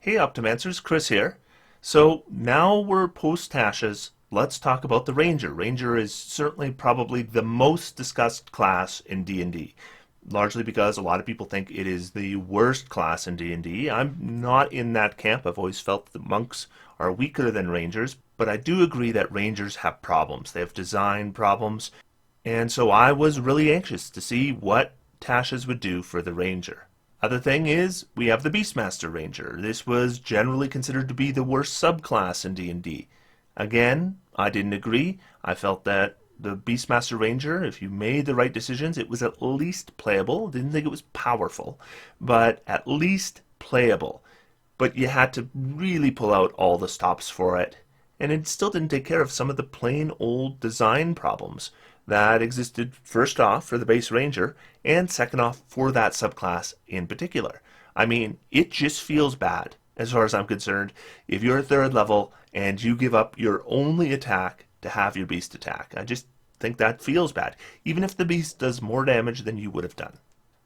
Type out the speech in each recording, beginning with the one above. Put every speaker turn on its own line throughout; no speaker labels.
Hey Optimancers, Chris here. So now we're post Tasha's. Let's talk about the Ranger. Ranger is certainly probably the most discussed class in D&D, largely because a lot of people think it is the worst class in D&D. I'm not in that camp. I've always felt that monks are weaker than Rangers, but I do agree that Rangers have problems. They have design problems, and so I was really anxious to see what Tasha's would do for the Ranger. Other thing is, we have the Beastmaster Ranger. This was generally considered to be the worst subclass in D&D. Again, I didn't agree. I felt that the Beastmaster Ranger, if you made the right decisions, it was at least playable. Didn't think it was powerful, but at least playable. But you had to really pull out all the stops for it. And it still didn't take care of some of the plain old design problems that existed first off for the base ranger and second off for that subclass in particular. I mean, it just feels bad as far as I'm concerned if you're 3rd level and you give up your only attack to have your beast attack. I just think that feels bad, even if the beast does more damage than you would have done.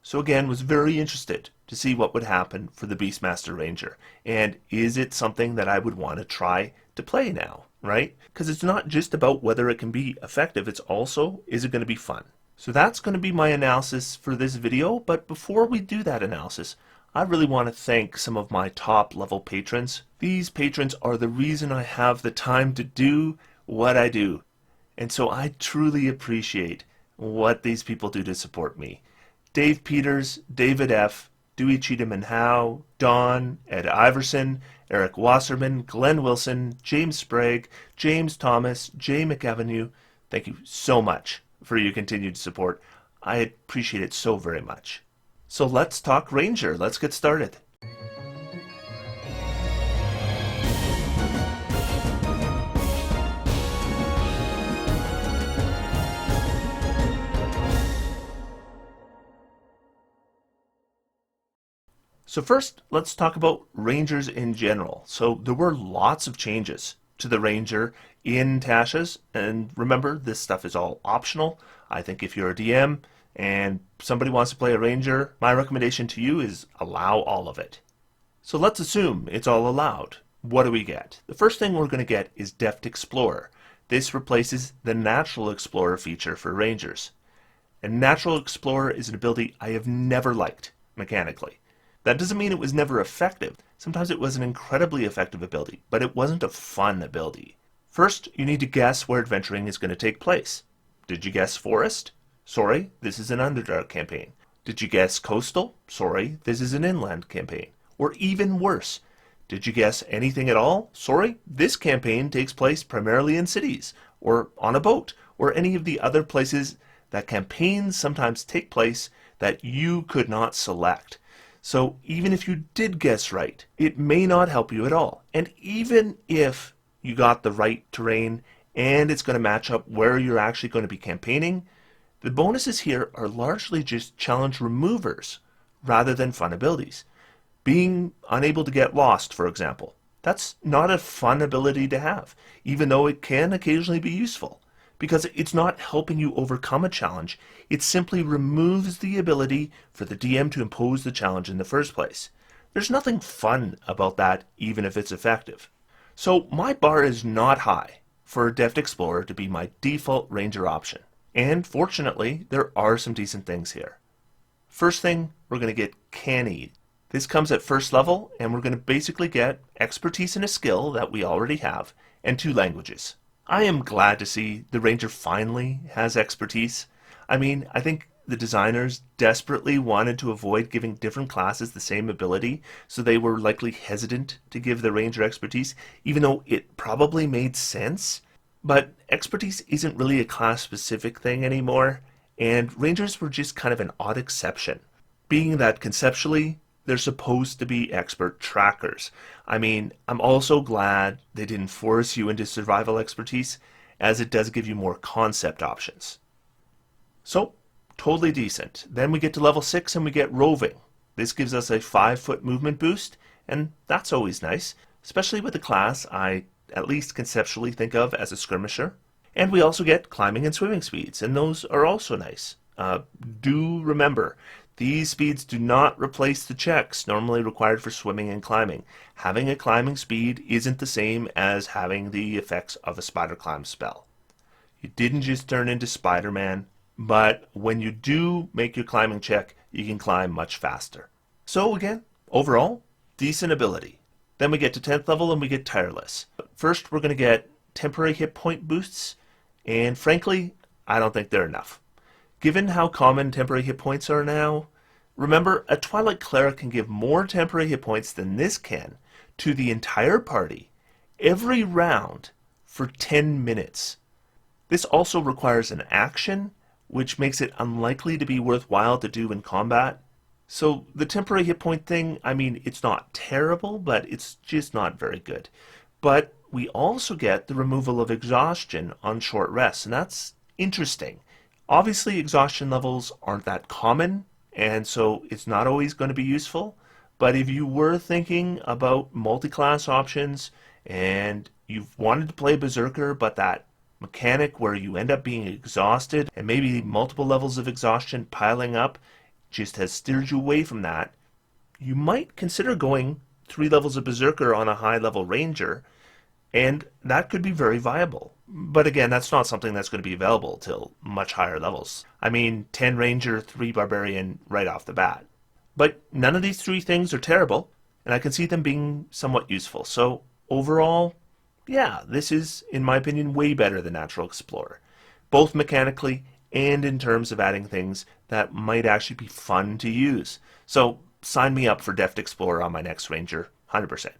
So again, was very interested to see what would happen for the Beastmaster Ranger, and is it something that I would want to try to play now, right? Because it's not just about whether it can be effective, it's also, is it going to be fun? So that's going to be my analysis for this video, but before we do that analysis, I really want to thank some of my top level patrons. These patrons are the reason I have the time to do what I do, and so I truly appreciate what these people do to support me. Dave Peters, David F., Dewey Cheatham and Howe, Don, Ed Iverson, Eric Wasserman, Glenn Wilson, James Sprague, James Thomas, Jay McAvenue. Thank you so much for your continued support. I appreciate it so very much. So let's talk Ranger. Let's get started. So first, let's talk about Rangers in general. So there were lots of changes to the Ranger in Tasha's, and remember, this stuff is all optional. I think if you're a DM and somebody wants to play a Ranger, my recommendation to you is allow all of it. So let's assume it's all allowed. What do we get? The first thing we're going to get is Deft Explorer. This replaces the Natural Explorer feature for Rangers. And Natural Explorer is an ability I have never liked mechanically. That doesn't mean it was never effective. Sometimes it was an incredibly effective ability, but it wasn't a fun ability. First, you need to guess where adventuring is going to take place. Did you guess forest? Sorry, this is an Underdark campaign. Did you guess coastal? Sorry, this is an inland campaign. Or even worse, did you guess anything at all? Sorry, this campaign takes place primarily in cities, or on a boat, or any of the other places that campaigns sometimes take place that you could not select. So even if you did guess right, it may not help you at all. And even if you got the right terrain and it's going to match up where you're actually going to be campaigning, the bonuses here are largely just challenge removers rather than fun abilities. Being unable to get lost, for example, that's not a fun ability to have, even though it can occasionally be useful. Because it's not helping you overcome a challenge, it simply removes the ability for the DM to impose the challenge in the first place. There's nothing fun about that, even if it's effective. So my bar is not high for Deft Explorer to be my default Ranger option. And fortunately, there are some decent things here. First thing, we're going to get Canny. This comes at 1st level, and we're going to basically get expertise in a skill that we already have, and 2 languages. I am glad to see the Ranger finally has expertise. I mean, I think the designers desperately wanted to avoid giving different classes the same ability, so they were likely hesitant to give the Ranger expertise, even though it probably made sense. But expertise isn't really a class-specific thing anymore, and Rangers were just kind of an odd exception, being that conceptually, they're supposed to be expert trackers. I mean, I'm also glad they didn't force you into survival expertise, as it does give you more concept options. So, totally decent. Then we get to level 6 and we get roving. This gives us a 5-foot movement boost, and that's always nice, especially with a class I at least conceptually think of as a skirmisher. And we also get climbing and swimming speeds, and those are also nice. Do remember, These speeds do not replace the checks normally required for swimming and climbing. Having a climbing speed isn't the same as having the effects of a spider climb spell. You didn't just turn into Spider-Man, but when you do make your climbing check, you can climb much faster. So again, overall, decent ability. Then we get to 10th level and we get Tireless. First, we're going to get temporary hit point boosts, and frankly, I don't think they're enough. Given how common temporary hit points are now, remember, a Twilight Cleric can give more temporary hit points than this can to the entire party every round for 10 minutes. This also requires an action, which makes it unlikely to be worthwhile to do in combat. So the temporary hit point thing, I mean, it's not terrible, but it's just not very good. But we also get the removal of exhaustion on short rests, and that's interesting. Obviously, exhaustion levels aren't that common, and so it's not always going to be useful. But if you were thinking about multi-class options and you've wanted to play Berserker, but that mechanic where you end up being exhausted and maybe multiple levels of exhaustion piling up just has steered you away from that, you might consider going 3 levels of Berserker on a high-level Ranger, and that could be very viable. But again, that's not something that's going to be available till much higher levels. I mean, 10 Ranger, 3 Barbarian right off the bat. But none of these 3 things are terrible, and I can see them being somewhat useful. So overall, yeah, this is, in my opinion, way better than Natural Explorer, both mechanically and in terms of adding things that might actually be fun to use. So sign me up for Deft Explorer on my next Ranger, 100%.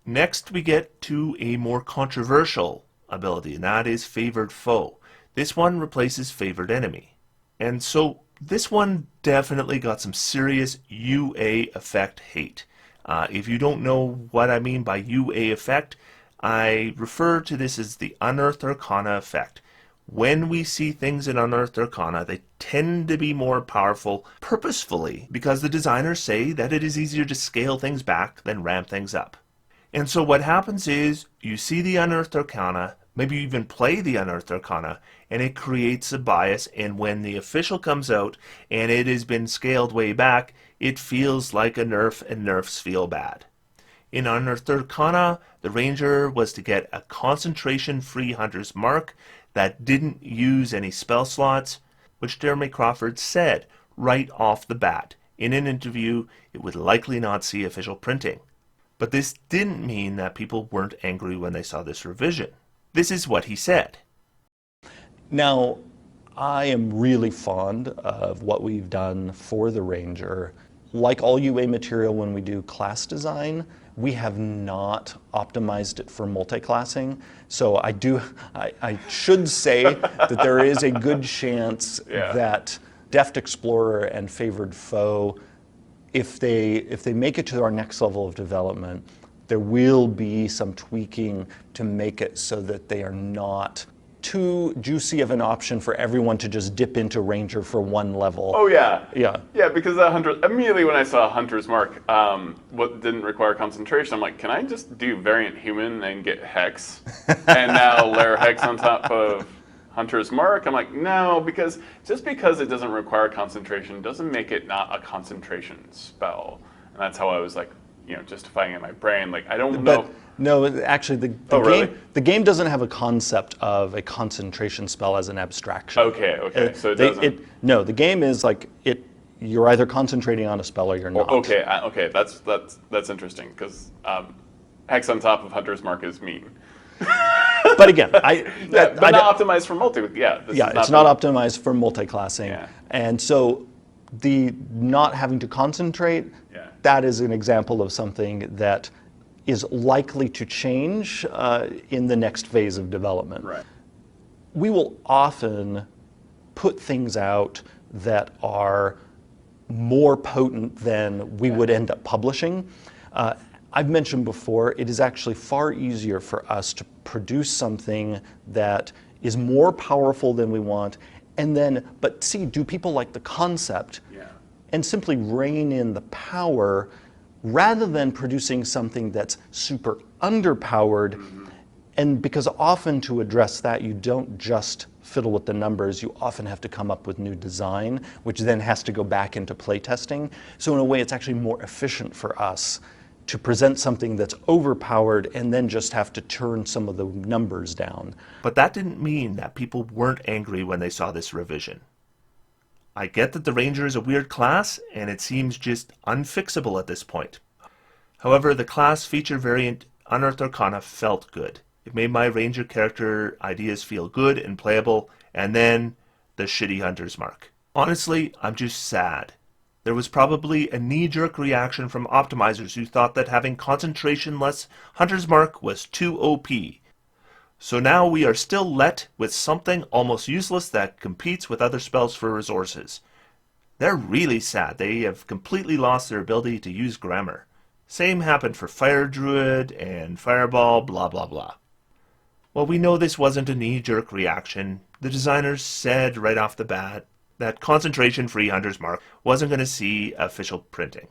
Next, we get to a more controversial ability, and that is Favored Foe. This one replaces Favored Enemy. And so this one definitely got some serious UA effect hate. If you don't know what I mean by UA effect, I refer to this as the Unearthed Arcana effect. When we see things in Unearthed Arcana, they tend to be more powerful purposefully because the designers say that it is easier to scale things back than ramp things up. And so what happens is you see the Unearthed Arcana, maybe you even play the Unearthed Arcana, and it creates a bias, and when the official comes out and it has been scaled way back, it feels like a nerf, and nerfs feel bad. In Unearthed Arcana, the Ranger was to get a concentration-free Hunter's Mark that didn't use any spell slots, which Jeremy Crawford said right off the bat. In an interview, it would likely not see official printing. But this didn't mean that people weren't angry when they saw this revision. This is what he said.
Now, I am really fond of what we've done for the Ranger. Like all UA material when we do class design, we have not optimized it for multi-classing. So I should say that there is a good chance that Deft Explorer and Favored Foe, if they make it to our next level of development, there will be some tweaking to make it so that they are not too juicy of an option for everyone to just dip into Ranger for one level.
Oh yeah.
Yeah.
Yeah, because that immediately when I saw Hunter's Mark, what didn't require concentration, I'm like, can I just do Variant Human and get Hex? And now layer Hex on top of Hunter's Mark? I'm like, no, because just because it doesn't require concentration doesn't make it not a concentration spell. And that's how I was like, justifying it in my brain. Like, I don't know.
No, actually, the game doesn't have a concept of a concentration spell as an abstraction.
Okay. So it doesn't.
No, the game is like you're either concentrating on a spell or you're not.
Okay. That's interesting because Hex on top of Hunter's Mark is mean.
But again,
not optimized for multi.
It's not optimized for multi-classing, and so the not having to concentrate. That is an example of something that is likely to change in the next phase of development.
Right.
We will often put things out that are more potent than we would end up publishing. I've mentioned before, it is actually far easier for us to produce something that is more powerful than we want, but do people like the concept? And simply rein in the power rather than producing something that's super underpowered And because often to address that, you don't just fiddle with the numbers, you often have to come up with new design, which then has to go back into playtesting. So in a way, it's actually more efficient for us to present something that's overpowered and then just have to turn some of the numbers down.
But that didn't mean that people weren't angry when they saw this revision. I get that the Ranger is a weird class, and it seems just unfixable at this point. However, the class feature variant Unearthed Arcana felt good. It made my Ranger character ideas feel good and playable, and then the shitty Hunter's Mark. Honestly, I'm just sad. There was probably a knee-jerk reaction from optimizers who thought that having concentration-less Hunter's Mark was too OP. So now we are still let with something almost useless that competes with other spells for resources. They're really sad. They have completely lost their ability to use grammar. Same happened for Fire Druid and Fireball, blah blah blah. Well, we know this wasn't a knee-jerk reaction. The designers said right off the bat that concentration-free Hunter's Mark wasn't going to see official printing.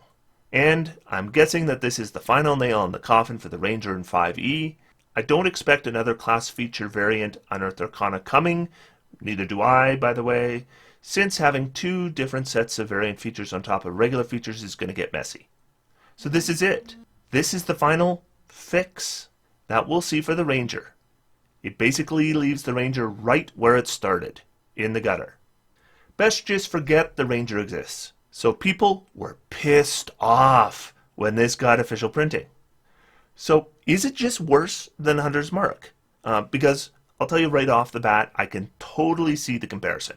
And I'm guessing that this is the final nail in the coffin for the Ranger in 5e. I don't expect another class feature variant Unearthed Arcana coming, neither do I, by the way, since having two different sets of variant features on top of regular features is going to get messy. So this is it. This is the final fix that we'll see for the Ranger. It basically leaves the Ranger right where it started, in the gutter. Best just forget the Ranger exists. So people were pissed off when this got official printing. So is it just worse than Hunter's Mark? Because I'll tell you right off the bat, I can totally see the comparison.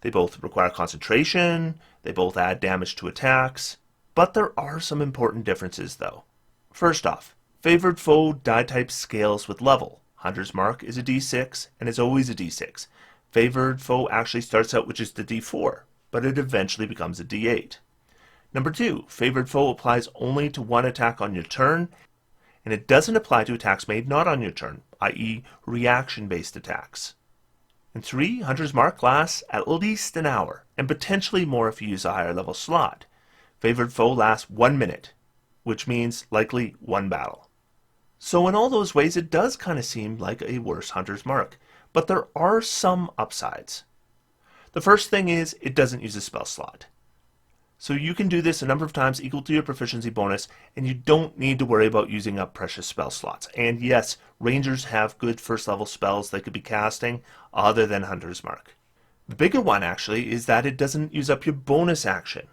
They both require concentration, they both add damage to attacks, but there are some important differences though. First off, favored foe die type scales with level. Hunter's Mark is a d6 and is always a d6. Favored foe actually starts out with just a d4, but it eventually becomes a d8. Number 2, favored foe applies only to one attack on your turn, and it doesn't apply to attacks made not on your turn, i.e. reaction-based attacks. And 3, Hunter's Mark lasts at least an hour, and potentially more if you use a higher level slot. Favored foe lasts 1 minute, which means likely one battle. So in all those ways, it does kind of seem like a worse Hunter's Mark, but there are some upsides. The first thing is, it doesn't use a spell slot. So you can do this a number of times equal to your proficiency bonus, and you don't need to worry about using up precious spell slots. And yes, Rangers have good first level spells they could be casting other than Hunter's Mark. The bigger one actually is that it doesn't use up your bonus action.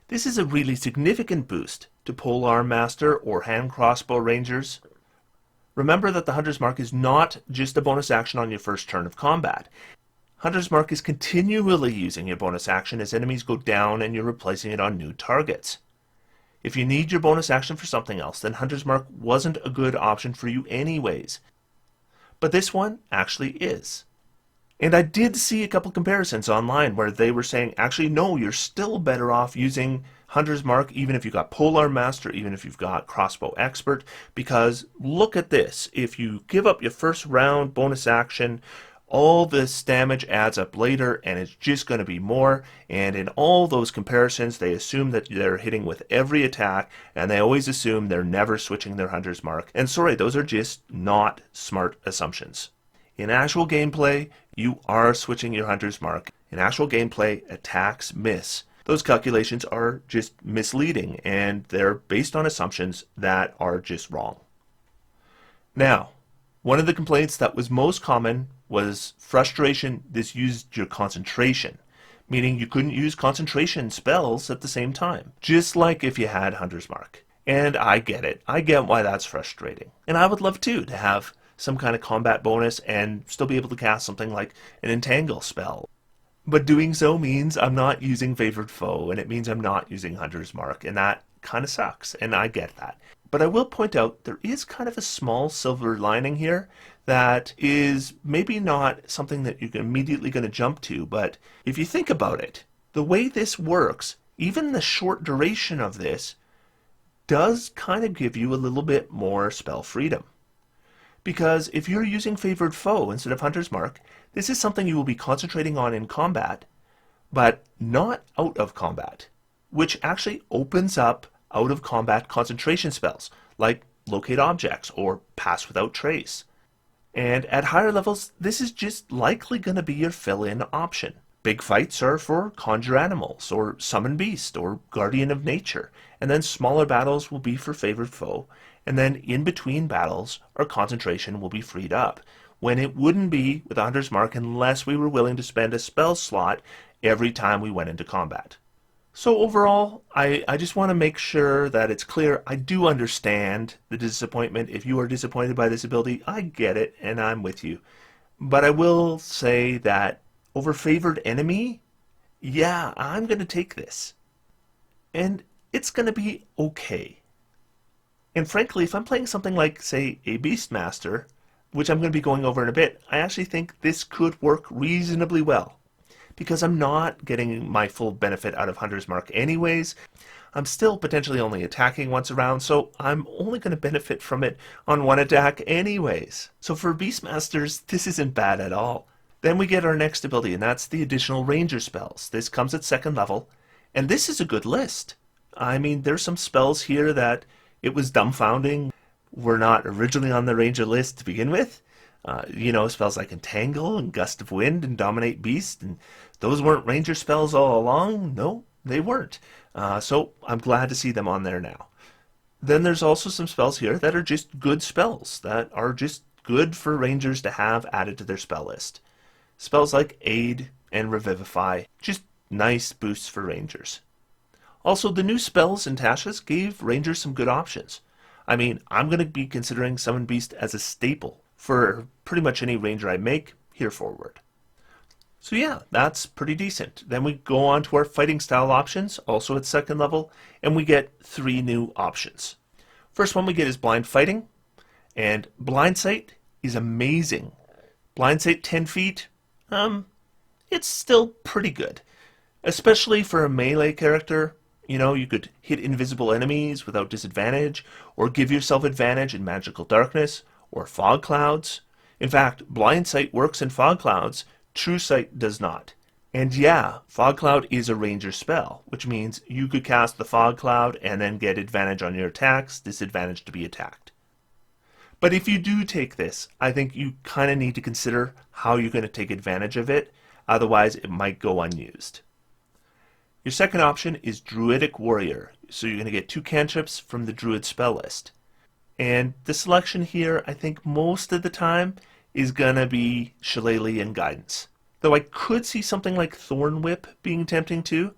This is a really significant boost to Polearm Master or Hand Crossbow Rangers. Remember that the Hunter's Mark is not just a bonus action on your first turn of combat. Hunter's Mark is continually using your bonus action as enemies go down and you're replacing it on new targets. If you need your bonus action for something else, then Hunter's Mark wasn't a good option for you anyways. But this one actually is. And I did see a couple comparisons online where they were saying, actually, no, you're still better off using Hunter's Mark even if you've got Polearm Master, even if you've got Crossbow Expert, because look at this. If you give up your first round bonus action, all this damage adds up later and it's just going to be more. And in all those comparisons, they assume that they're hitting with every attack, and they always assume they're never switching their Hunter's Mark. And sorry, those are just not smart assumptions. In actual gameplay, you are switching your Hunter's Mark. In actual gameplay, attacks miss. Those calculations are just misleading, and they're based on assumptions that are just wrong. Now, one of the complaints that was most common was frustration this used your concentration, meaning you couldn't use concentration spells at the same time, just like if you had Hunter's Mark. And I get it. I get why that's frustrating. And I would love too to have some kind of combat bonus and still be able to cast something like an Entangle spell. But doing so means I'm not using Favored Foe, and it means I'm not using Hunter's Mark, and that kind of sucks, and I get that. But I will point out there is kind of a small silver lining here that is maybe not something that you're immediately going to jump to, but if you think about it, the way this works, even the short duration of this, does kind of give you a little bit more spell freedom. Because if you're using Favored Foe instead of Hunter's Mark, this is something you will be concentrating on in combat, but not out of combat, which actually opens up out of combat concentration spells, like Locate Objects or Pass Without Trace. And at higher levels, this is just likely going to be your fill-in option. Big fights are for Conjure Animals, or Summon Beast, or Guardian of Nature, and then smaller battles will be for Favored Foe, and then in between battles, our concentration will be freed up, when it wouldn't be with a Hunter's Mark unless we were willing to spend a spell slot every time we went into combat. So overall, I just want to make sure that it's clear. I do understand the disappointment. If you are disappointed by this ability, I get it, and I'm with you. But I will say that over Favored Enemy, yeah, I'm going to take this. And it's going to be okay. And frankly, if I'm playing something like, say, a Beastmaster, which I'm going to be going over in a bit, I actually think this could work reasonably well. Because I'm not getting my full benefit out of Hunter's Mark anyways. I'm still potentially only attacking once a round, so I'm only going to benefit from it on one attack anyways. So for Beastmasters, this isn't bad at all. Then we get our next ability, and that's the additional Ranger spells. This comes at 2nd level, and this is a good list. I mean, there's some spells here that it was dumbfounding were not originally on the Ranger list to begin with. Spells like Entangle and Gust of Wind and Dominate Beast, and those weren't Ranger spells all along. No, they weren't. So I'm glad to see them on there now. Then there's also some spells here that are just good spells, that are just good for Rangers to have added to their spell list. Spells like Aid and Revivify, just nice boosts for Rangers. Also, the new spells in Tasha's gave Rangers some good options. I mean, I'm going to be considering Summon Beast as a staple for pretty much any Ranger I make here forward. So yeah, that's pretty decent. Then we go on to our fighting style options, also at 2nd level, and we get 3 new options. First one we get is Blind Fighting, and Blind Sight is amazing. Blind Sight 10 feet, it's still pretty good. Especially for a melee character. You could hit invisible enemies without disadvantage, or give yourself advantage in magical darkness, or fog clouds. In fact, Blind Sight works in fog clouds, True Sight does not. And yeah, fog cloud is a ranger spell, which means you could cast the fog cloud and then get advantage on your attacks, disadvantage to be attacked. But if you do take this, I think you kind of need to consider how you're going to take advantage of it, otherwise it might go unused. Your second option is Druidic Warrior, so you're going to get 2 cantrips from the Druid spell list. And the selection here, I think most of the time, is going to be Shillelagh and Guidance. Though I could see something like Thorn Whip being tempting too.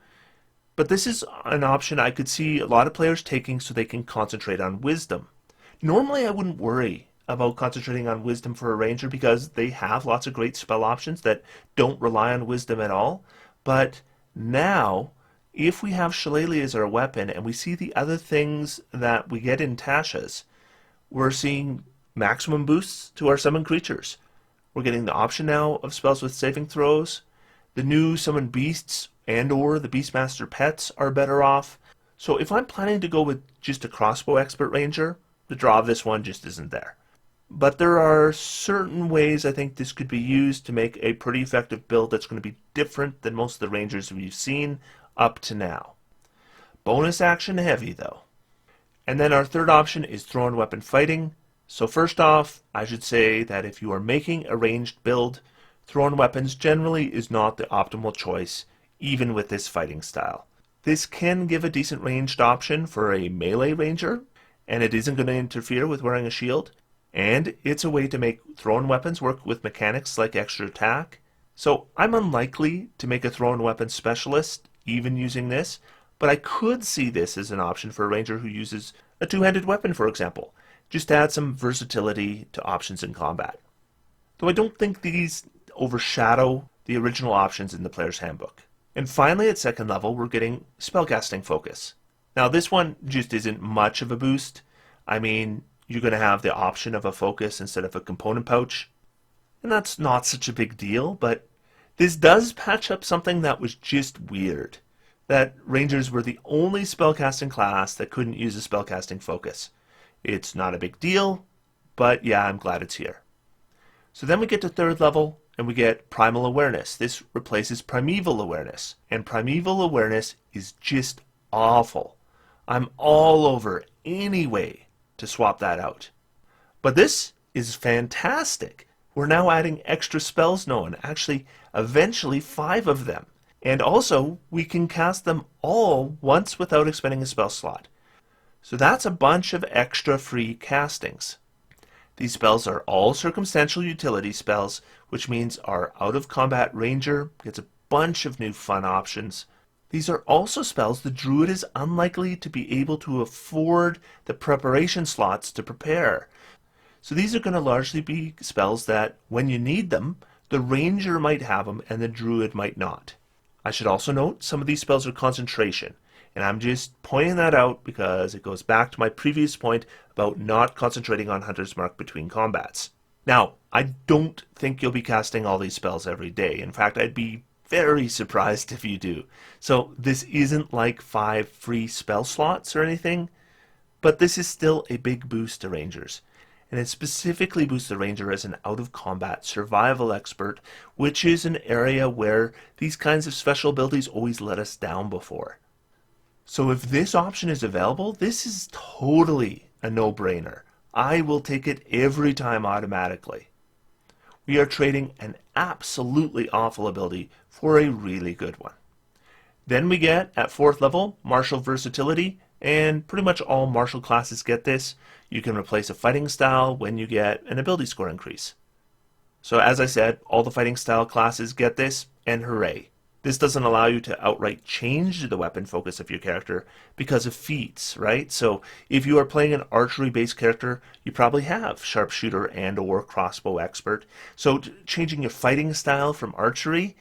But this is an option I could see a lot of players taking so they can concentrate on Wisdom. Normally I wouldn't worry about concentrating on Wisdom for a Ranger because they have lots of great spell options that don't rely on Wisdom at all. But now, if we have Shillelagh as our weapon and we see the other things that we get in Tasha's, we're seeing maximum boosts to our summon creatures. We're getting the option now of spells with saving throws. The new summon beasts and or the Beastmaster pets are better off. So if I'm planning to go with just a crossbow expert ranger, the draw of this one just isn't there. But there are certain ways I think this could be used to make a pretty effective build that's going to be different than most of the rangers we've seen up to now. Bonus action heavy though. And then our third option is thrown weapon fighting. So first off, I should say that if you are making a ranged build, thrown weapons generally is not the optimal choice, even with this fighting style. This can give a decent ranged option for a melee ranger, and it isn't going to interfere with wearing a shield, and it's a way to make thrown weapons work with mechanics like extra attack. So I'm unlikely to make a thrown weapon specialist, even using this, but I could see this as an option for a ranger who uses a two-handed weapon, for example, just to add some versatility to options in combat. Though I don't think these overshadow the original options in the player's handbook. And finally, at second level, we're getting spellcasting focus. Now this one just isn't much of a boost. I mean, you're going to have the option of a focus instead of a component pouch. And that's not such a big deal, but this does patch up something that was just weird. That Rangers were the only spellcasting class that couldn't use a spellcasting focus. It's not a big deal, but yeah, I'm glad it's here. So then we get to third level, and we get Primal Awareness. This replaces Primeval Awareness, and Primeval Awareness is just awful. I'm all over any way to swap that out. But this is fantastic. We're now adding extra spells known, actually, eventually 5 of them. And also, we can cast them all once without expending a spell slot. So that's a bunch of extra free castings. These spells are all circumstantial utility spells, which means our out-of-combat ranger gets a bunch of new fun options. These are also spells the druid is unlikely to be able to afford the preparation slots to prepare. So these are going to largely be spells that, when you need them, the ranger might have them and the druid might not. I should also note some of these spells are concentration, and I'm just pointing that out because it goes back to my previous point about not concentrating on Hunter's Mark between combats. Now, I don't think you'll be casting all these spells every day. In fact, I'd be very surprised if you do. So this isn't like 5 free spell slots or anything, but this is still a big boost to rangers. And it specifically boosts the ranger as an out-of-combat survival expert, which is an area where these kinds of special abilities always let us down before. So if this option is available, this is totally a no-brainer. I will take it every time automatically. We are trading an absolutely awful ability for a really good one. Then we get, at 4th level, Martial Versatility, and pretty much all martial classes get this. You can replace a fighting style when you get an ability score increase. So as I said, all the fighting style classes get this, and hooray. This doesn't allow you to outright change the weapon focus of your character because of feats, right? So if you are playing an archery-based character, you probably have sharpshooter and or crossbow expert. So changing your fighting style from archery,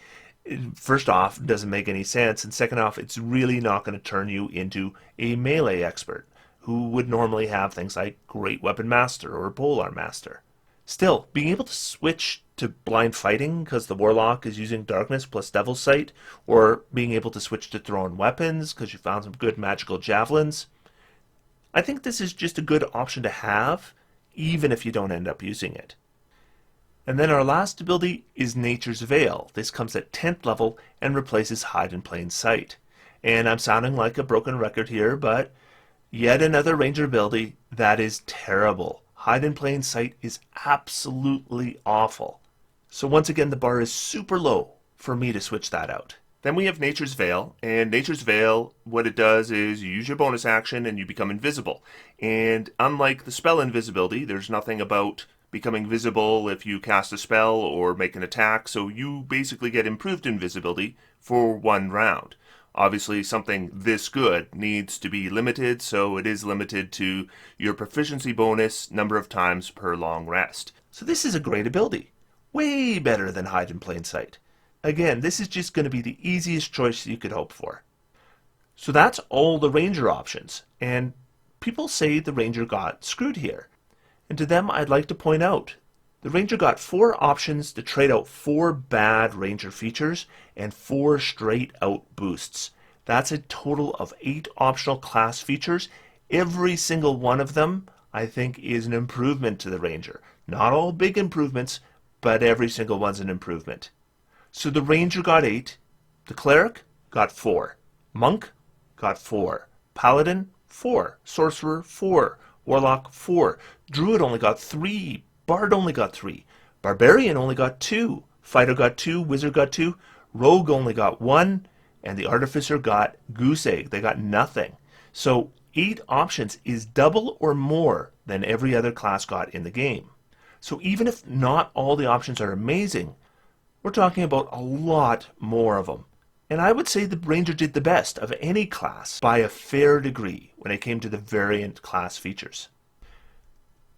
first off, doesn't make any sense, and second off, it's really not going to turn you into a melee expert who would normally have things like Great Weapon Master or Polearm Master. Still, being able to switch to blind fighting because the warlock is using darkness plus devil's sight, or being able to switch to thrown weapons because you found some good magical javelins, I think this is just a good option to have, even if you don't end up using it. And then our last ability is Nature's Veil. This comes at 10th level and replaces Hide in Plain Sight. And I'm sounding like a broken record here, but yet another ranger ability that is terrible. Hide in Plain Sight is absolutely awful. So once again, the bar is super low for me to switch that out. Then we have Nature's Veil, and Nature's Veil, what it does is you use your bonus action and you become invisible. And unlike the spell invisibility, there's nothing about becoming visible if you cast a spell or make an attack, so you basically get improved invisibility for 1 round. Obviously, something this good needs to be limited, so it is limited to your proficiency bonus number of times per long rest. So this is a great ability. Way better than Hide in Plain Sight. Again, this is just going to be the easiest choice you could hope for. So that's all the ranger options, and people say the ranger got screwed here. And to them, I'd like to point out, the ranger got 4 options to trade out 4 bad ranger features and 4 straight out boosts. That's a total of 8 optional class features. Every single one of them, I think, is an improvement to the ranger. Not all big improvements, but every single one's an improvement. So the ranger got 8, the cleric got 4, monk got 4, paladin 4, sorcerer 4, warlock 4, druid only got 3, bard only got 3, barbarian only got 2, fighter got 2, wizard got 2, rogue only got 1, and the artificer got goose egg. They got nothing. So 8 options is double or more than every other class got in the game. So even if not all the options are amazing, we're talking about a lot more of them. And I would say the ranger did the best of any class by a fair degree when it came to the variant class features.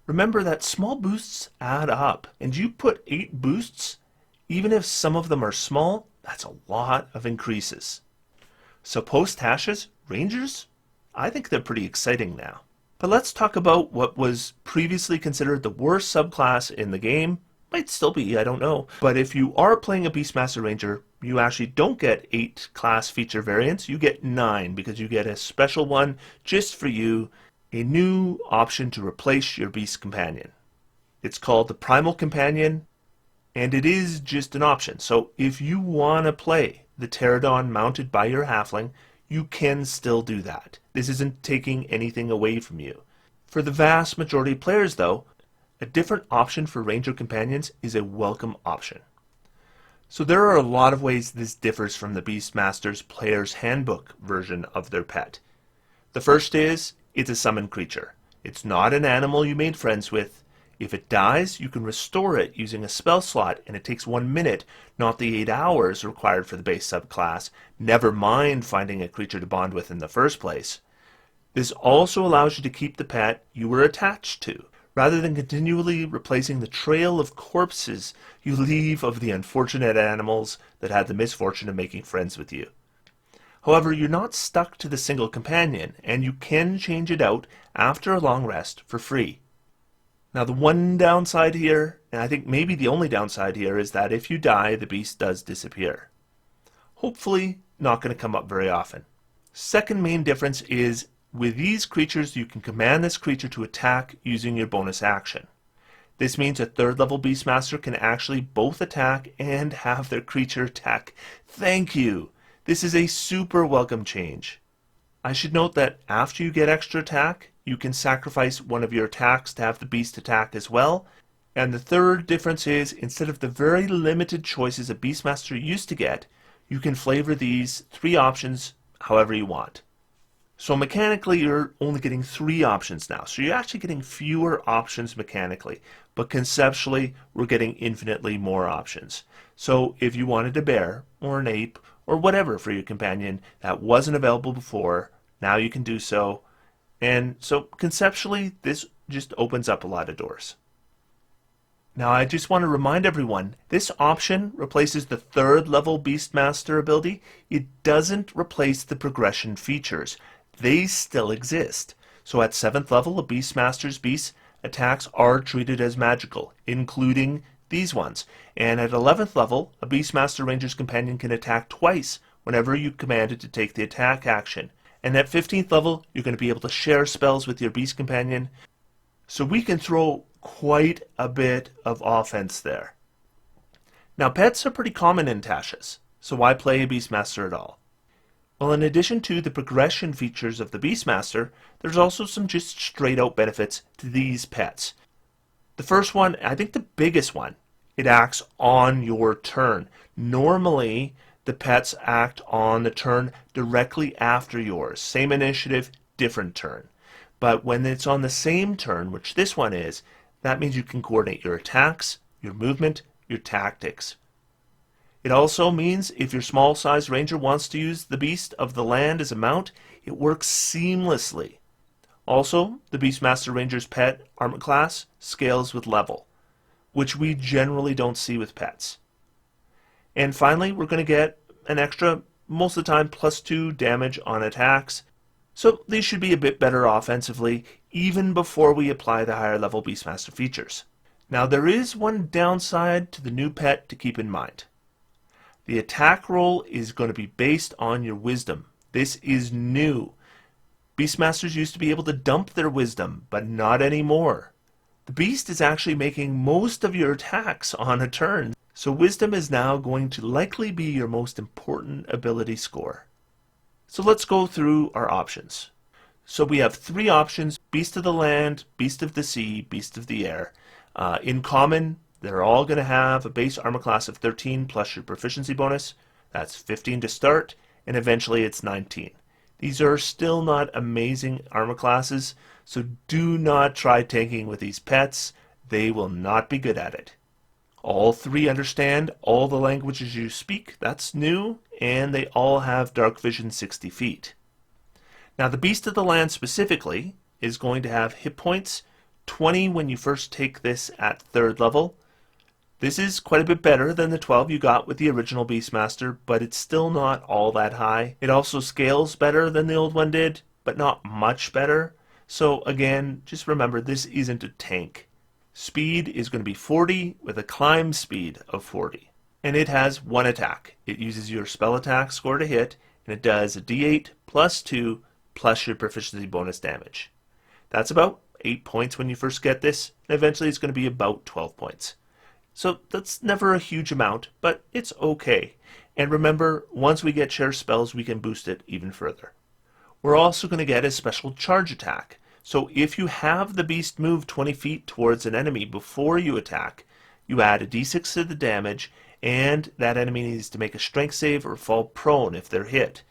Remember that small boosts add up, and you put 8 boosts, even if some of them are small, that's a lot of increases. So post Tasha's rangers, I think they're pretty exciting now. But let's talk about what was previously considered the worst subclass in the game. Might still be, I don't know. But if you are playing a Beastmaster Ranger, you actually don't get 8 class feature variants, you get 9 because you get a special one just for you, a new option to replace your Beast Companion. It's called the Primal Companion, and it is just an option. So if you want to play the Pterodon mounted by your halfling, you can still do that. This isn't taking anything away from you. For the vast majority of players, though, A different option for Ranger companions is a welcome option. So there are a lot of ways this differs from the Beastmaster's Player's Handbook version of their pet. The first is, it's a summoned creature. It's not an animal you made friends with. If it dies, you can restore it using a spell slot, and it takes 1 minute, not the 8 hours required for the base subclass, never mind finding a creature to bond with in the first place. This also allows you to keep the pet you were attached to, rather than continually replacing the trail of corpses you leave of the unfortunate animals that had the misfortune of making friends with you. However, you're not stuck to the single companion, and you can change it out after a long rest for free. Now the one downside here, and I think maybe the only downside here, is that if you die, the beast does disappear. Hopefully not going to come up very often. Second main difference is, with these creatures you can command this creature to attack using your bonus action. This means a 3rd level Beastmaster can actually both attack and have their creature attack. Thank you! This is a super welcome change. I should note that after you get extra attack, you can sacrifice one of your attacks to have the beast attack as well. And the third difference is, instead of the very limited choices a Beastmaster used to get, you can flavor these 3 options however you want. So mechanically, you're only getting 3 options now. So you're actually getting fewer options mechanically. But conceptually, we're getting infinitely more options. So if you wanted a bear, or an ape, or whatever for your companion that wasn't available before, now you can do so. And so conceptually, this just opens up a lot of doors. Now I just want to remind everyone, this option replaces the 3rd level Beastmaster ability. It doesn't replace the progression features. They still exist. So at 7th level, a Beastmaster's beast attacks are treated as magical, including these ones. And at 11th level, a Beastmaster Ranger's companion can attack twice whenever you command it to take the attack action. And at 15th level, you're going to be able to share spells with your beast companion. So we can throw quite a bit of offense there. Now pets are pretty common in Tasha's, so why play a Beastmaster at all? Well, in addition to the progression features of the Beastmaster, there's also some just straight out benefits to these pets. The first one, I think the biggest one, it acts on your turn. Normally, the pets act on the turn directly after yours. Same initiative, different turn. But when it's on the same turn, which this one is, that means you can coordinate your attacks, your movement, your tactics. It also means if your small-sized ranger wants to use the Beast of the Land as a mount, it works seamlessly. Also, the Beastmaster Ranger's pet armor class scales with level, which we generally don't see with pets. And finally, we're going to get an extra, most of the time, +2 damage on attacks. So these should be a bit better offensively, even before we apply the higher level Beastmaster features. Now there is one downside to the new pet to keep in mind. The attack roll is going to be based on your wisdom. This is new. Beastmasters used to be able to dump their wisdom, but not anymore. The beast is actually making most of your attacks on a turn, so wisdom is now going to likely be your most important ability score. So let's go through our options. So we have 3 options: Beast of the Land, Beast of the Sea, Beast of the Air. In common, they're all going to have a base armor class of 13 plus your proficiency bonus. That's 15 to start, and eventually it's 19. These are still not amazing armor classes, so do not try tanking with these pets. They will not be good at it. All 3 understand all the languages you speak. That's new, and they all have dark vision 60 feet. Now the Beast of the Land specifically is going to have hit points 20 when you first take this at 3rd level. This is quite a bit better than the 12 you got with the original Beastmaster, but it's still not all that high. It also scales better than the old one did, but not much better. So again, just remember, this isn't a tank. Speed is going to be 40 with a climb speed of 40. And it has 1 attack. It uses your spell attack score to hit, and it does a d8 plus 2 plus your proficiency bonus damage. That's about 8 points when you first get this, and eventually it's going to be about 12 points. So that's never a huge amount, but it's okay. And remember, once we get share spells, we can boost it even further. We're also going to get a special charge attack, So if you have the beast move 20 feet towards an enemy before you attack, you add a d6 to the damage, and that enemy needs to make a strength save or fall prone if they're hit.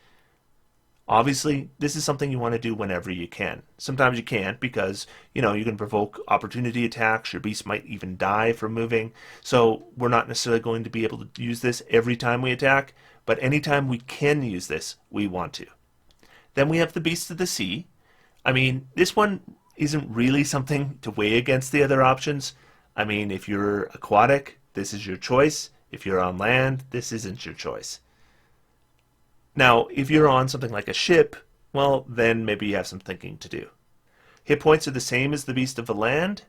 Obviously, this is something you want to do whenever you can. Sometimes you can't because, you can provoke opportunity attacks. Your beast might even die from moving. So we're not necessarily going to be able to use this every time we attack, but anytime we can use this, we want to. Then we have the Beast of the Sea. I mean, this one isn't really something to weigh against the other options. I mean, if you're aquatic, this is your choice. If you're on land, this isn't your choice. Now, if you're on something like a ship, well, then maybe you have some thinking to do. Hit points are the same as the Beast of the Land.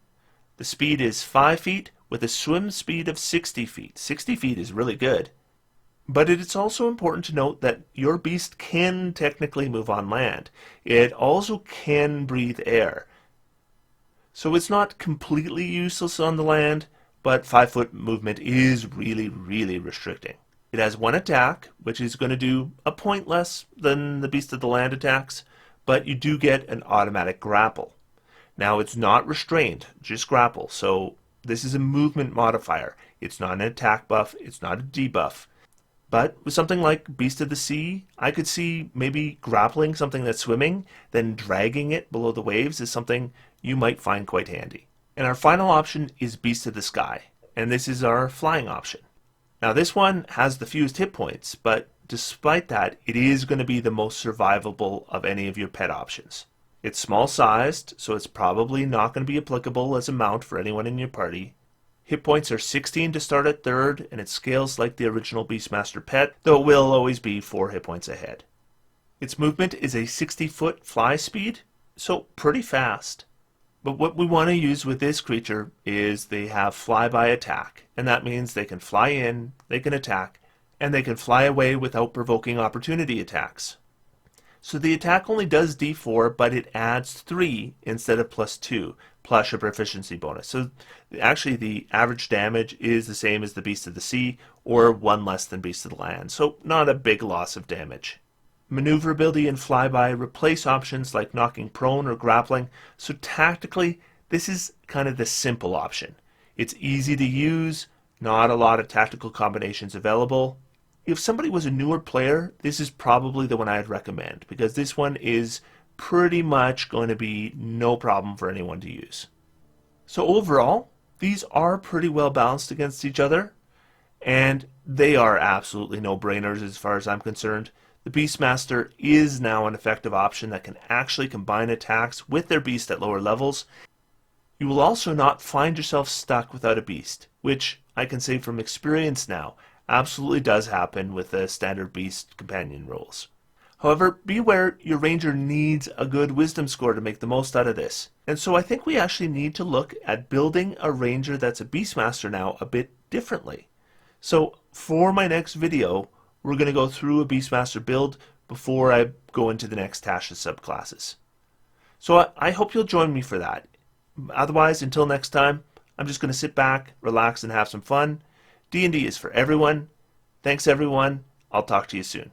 The speed is 5 feet with a swim speed of 60 feet. 60 feet is really good. But it's also important to note that your beast can technically move on land. It also can breathe air. So it's not completely useless on the land, but 5-foot movement is really, really restricting. It has one attack, which is going to do a point less than the Beast of the Land attacks, but you do get an automatic grapple. Now it's not restrained, just grapple, so this is a movement modifier. It's not an attack buff, it's not a debuff. But with something like Beast of the Sea, I could see maybe grappling something that's swimming, then dragging it below the waves is something you might find quite handy. And our final option is Beast of the Sky, and this is our flying option. Now this one has the fewest hit points, but despite that, it is going to be the most survivable of any of your pet options. It's small sized, so it's probably not going to be applicable as a mount for anyone in your party. Hit points are 16 to start at 3rd, and it scales like the original Beastmaster pet, though it will always be 4 hit points ahead. Its movement is a 60-foot fly speed, so pretty fast. But what we want to use with this creature is they have flyby attack, and that means they can fly in, they can attack, and they can fly away without provoking opportunity attacks. So the attack only does d4, but it adds 3 instead of +2, plus a proficiency bonus. So actually the average damage is the same as the Beast of the Sea, or 1 less than Beast of the Land, so not a big loss of damage. Maneuverability and flyby replace options like knocking prone or grappling, so tactically this is kind of the simple option. It's easy to use, not a lot of tactical combinations available. If somebody was a newer player, this is probably the one I'd recommend, because this one is pretty much going to be no problem for anyone to use. So overall, these are pretty well balanced against each other, and they are absolutely no-brainers as far as I'm concerned. The Beastmaster is now an effective option that can actually combine attacks with their beast at lower levels. You will also not find yourself stuck without a beast, which I can say from experience now absolutely does happen with the standard Beast Companion rules. However, be aware your ranger needs a good wisdom score to make the most out of this. And so I think we actually need to look at building a ranger that's a Beastmaster now a bit differently. So for my next video, we're going to go through a Beastmaster build before I go into the next Tasha subclasses. So I hope you'll join me for that. Otherwise, until next time, I'm just going to sit back, relax, and have some fun. D&D is for everyone. Thanks, everyone. I'll talk to you soon.